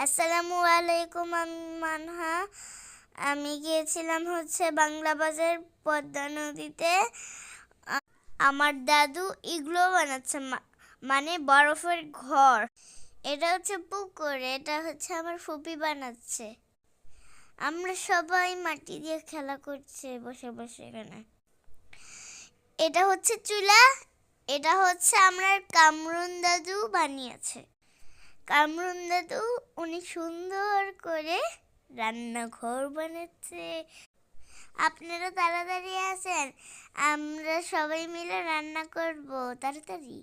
আসসালামু আলাইকুম। আমি মানহা। আমি গিয়েছিলাম বাংলা বাজার পদ্মা নদীতে। আমার দাদু ইগলো বানাচ্ছে, মানে বরফের ঘর। এটা পুকুর, এটা আমার ফুপি বানাচ্ছে। আমরা সবাই মাটি দিয়ে খেলা করছে বসে বসে এখানে। এটা চুলা। এটা আমার কামরুন দাদু বানিয়েছে। কামরুন দাদু উনি সুন্দর করে রান্নাঘর বানাচ্ছে। আপনারা তাড়াতাড়ি আসেন, আমরা সবাই মিলে রান্না করব তাড়াতাড়ি।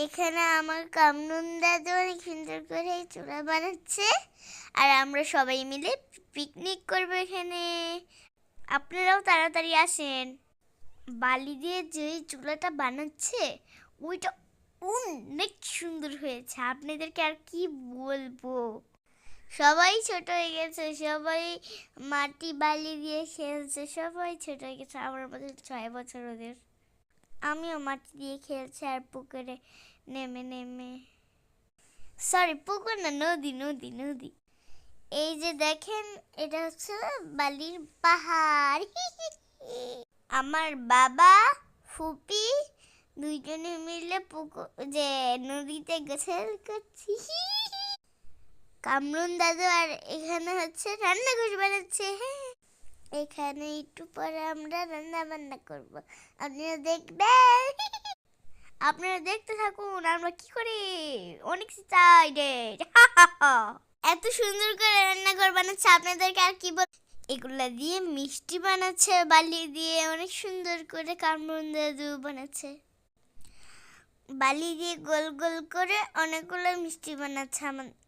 এখানে আমার কামরুন দাদু অনেক সুন্দর করে চুলা বানাচ্ছে, আর আমরা সবাই মিলে পিকনিক করব এখানে। আপনারাও তাড়াতাড়ি আসেন। বালি দিয়ে যে চুলাটা বানাচ্ছে ওইটা অনেক সুন্দর হয়েছে, আপনাদেরকে আর কি বলবো। সবাই ছোট হয়ে গেছে, সবাই মাটি বালি দিয়ে খেলছে, সবাই ছোট হয়ে গেছে। আমার মধ্যে 6 বছর ওদের। আমিও মাটি দিয়ে খেলছি আর পুকুরে নেমে নেমে, সরি পুকুর না, নদী নদী নদী। এই যে দেখেন, এটা বালির পাহাড়। আমার বাবা ফুপি দুইজনে মিলে পুকুর যে নদীতে গোসল করছি। কামরুন দাদু আর এখানে রান্নাঘর বানাচ্ছে। এখানে একটু পরে আমরা রান্না বান্না করব, আপনারা দেখবেন। আপনারা দেখতে থাকুন আমরা কি করি, অনেক এক্সাইটেড। এত সুন্দর করে রান্নাঘর বানাচ্ছে, আপনাদেরকে আর কি বল। এগুলা দিয়ে মিষ্টি বানাচ্ছে, বালি দিয়ে অনেক সুন্দর করে কামরুন দাদু বানাচ্ছে। বালি দিয়ে গোল গোল করে অনেকগুলো মিষ্টি বানাচ্ছে,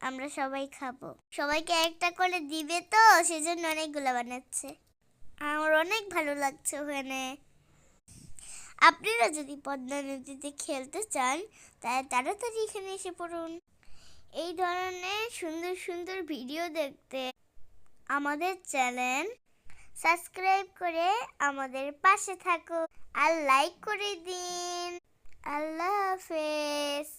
আমরা সবাই খাবো। সবাইকে একটা করে দিবে তো, সেজন্য অনেকগুলো বানাচ্ছে। আমার অনেক ভালো লাগছে ওখানে। আপনারা যদি পদ্মা নদীতে খেলতে চান তাহলে তাড়াতাড়ি এখানে এসে পড়ুন। এই ধরনের সুন্দর সুন্দর ভিডিও দেখতে আমাদের চ্যানেল সাবস্ক্রাইব করে আমাদের পাশে থাকুন আর লাইক করে দিন। আল্লাহ হাফেজ।